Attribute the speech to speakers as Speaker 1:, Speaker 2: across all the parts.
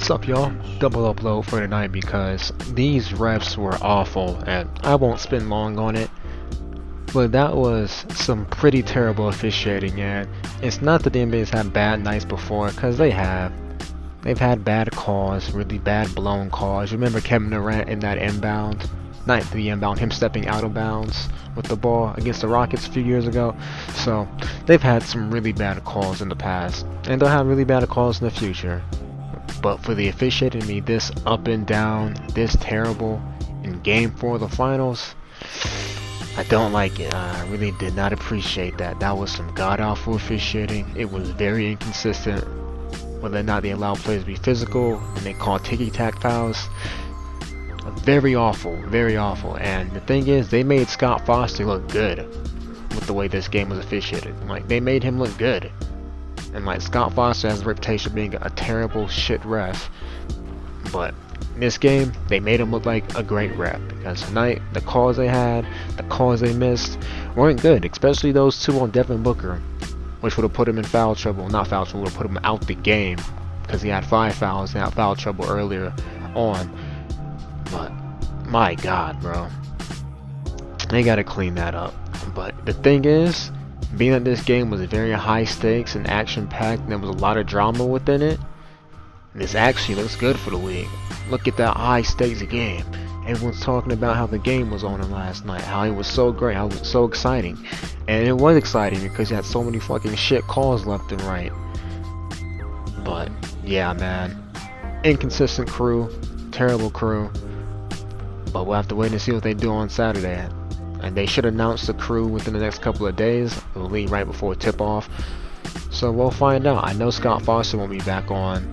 Speaker 1: What's up, y'all? Double upload for tonight because these refs were awful, and I won't spend long on it. But that was some pretty terrible officiating, and it's not that the NBA's had bad nights before, because they have. They've had bad calls, really bad blown calls. Remember Kevin Durant in that inbound? Not the inbound, him stepping out of bounds with the ball against the Rockets a few years ago. So, they've had some really bad calls in the past, and they'll have really bad calls in the future. But for the officiating to be this up and down, this terrible in Game 4 of the finals, I don't like it. I really did not appreciate that. That was some god-awful officiating. It was very inconsistent. Whether or not they allow players to be physical and they call ticky-tack fouls. Very awful, very awful. And the thing is, they made Scott Foster look good with the way this game was officiated. Like, they made him look good. And like, Scott Foster has a reputation of being a terrible shit ref, but in this game they made him look like a great ref, because tonight the calls they had, the calls they missed weren't good, especially those two on Devin Booker, which would have put him in foul trouble. Not foul trouble, would have put him out the game, because he had 5 fouls and had foul trouble earlier on. But my god, bro, they gotta clean that up. But the thing is, being that this game was very high stakes and action packed and there was a lot of drama within it, this actually looks good for the league. Look at that high stakes game. Everyone's talking about how the game was on last night, how it was so great, how it was so exciting. And it was exciting because you had so many fucking shit calls left and right. But yeah, man, inconsistent crew, terrible crew. But we'll have to wait and see what they do on Saturday. And they should announce the crew within the next couple of days. It'll leave right before tip-off. So we'll find out. I know Scott Foster won't be back on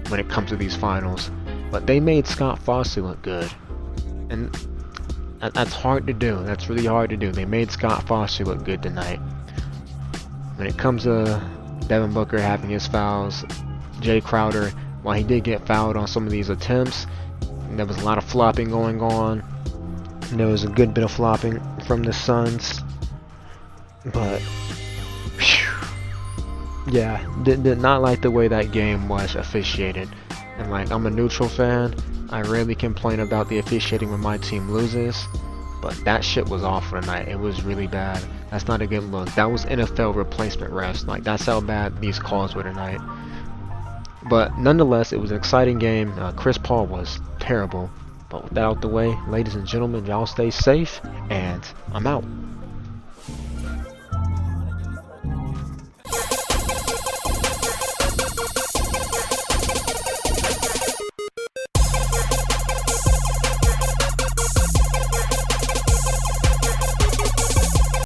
Speaker 1: when it comes to these finals, but they made Scott Foster look good. And that's hard to do. That's really hard to do. They made Scott Foster look good tonight. When it comes to Devin Booker having his fouls, Jay Crowder, while he did get fouled on some of these attempts, there was a lot of flopping going on. There was a good bit of flopping from the Suns, but yeah, did not like the way that game was officiated. And like, I'm a neutral fan, I rarely complain about the officiating when my team loses, but that shit was awful tonight. It was really bad. That's not a good look. That was NFL replacement refs. Like, that's how bad these calls were tonight. But nonetheless, it was an exciting game. Chris Paul was terrible. But with that out the way, ladies and gentlemen, y'all stay safe, and I'm out.